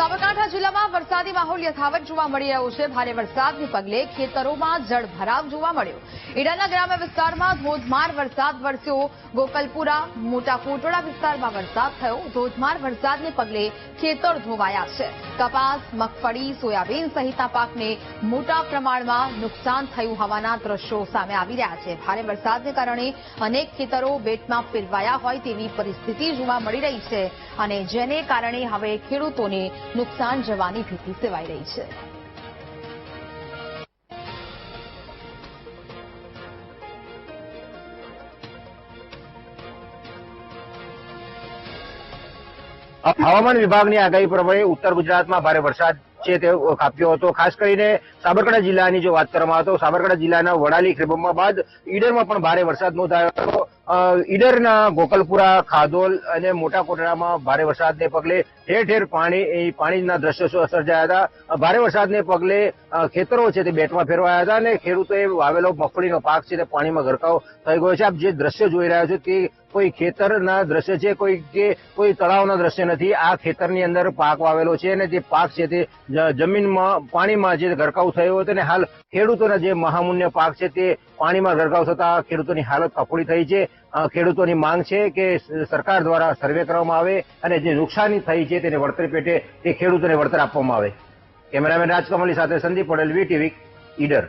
સાબરકાંઠા જિલ્લામાં વરસાદી માહોલ યથાવત જોવા મળી રહ્યો છે। ભારે વરસાદને પગલે ખેતરોમાં જળભરાવ જોવા મળ્યો। ઈડરના ગ્રામ્ય વિસ્તારમાં ધોધમાર વરસાદ વરસ્યો। ગોકલપુરા મોટા કોટડા વિસ્તારમાં વરસાદ થયો। ધોધમાર વરસાદને પગલે ખેતર ધોવાયા છે। કપાસ, મગફળી, સોયાબીન સહિતના પાકને મોટા પ્રમાણમાં નુકસાન થયું હોવાના દ્રશ્યો સામે આવી રહ્યા છે। ભારે વરસાદને કારણે અનેક ખેતરો બેટમાં ફેરવાયા હોય તેવી પરિસ્થિતિ જોવા મળી રહી છે અને જેને કારણે હવે ખેડૂતોને નુકસાન જવાની ભીતિ સેવાઈ રહી છે। હવામાન વિભાગની આગાહી પ્રમાણે ઉત્તર ગુજરાતમાં ભારે વરસાદ છે તે ખાબક્યો હતો। ખાસ કરીને સાબરકાંઠા જિલ્લાની જો વાત કરવામાં આવે તો સાબરકાંઠા જિલ્લાના વડાલી, ખેબમ્બા બાદ ઈડરમાં પણ ભારે વરસાદ નોંધાયો હતો। ઈડરના ગોકલપુરા, ખાધોલ અને મોટા કોટડામાં ભારે વરસાદને પગલે ઠેર ઠેર પાણીના દ્રશ્યો સર્જાયા હતા। ભારે વરસાદને પગલે ખેતરો છે તે બેટમાં ફેરવાયા હતા અને ખેડૂતોએ વાવેલો મગફળીનો પાક છે તે પાણીમાં ગરકાવ થઈ ગયો છે। આપ જે દ્રશ્ય જોઈ રહ્યા છો તે કોઈ ખેતરના દ્રશ્ય છે, કોઈ તળાવના દ્રશ્ય નથી। આ ખેતરની અંદર પાક વાવેલો છે અને તે પાક છે તે જમીનમાં પાણીમાં જે ગરકાવ થયો હતો અને હાલ ખેડૂતોના જે મહામૂલ્ય પાક છે તે પાણીમાં ગરકાવ થતા ખેડૂતોની હાલત કફોડી થઈ છે। ખેડૂતોની માંગ છે કે સરકાર દ્વારા સર્વે કરવામાં આવે અને જે નુકસાની થઈ છે તેને વળતર પેટે તે ખેડૂતોને વળતર આપવામાં આવે। કેમેરામેન રાજકમલની સાથે સંદીપ પટેલ, વીટીવી, ઈડર।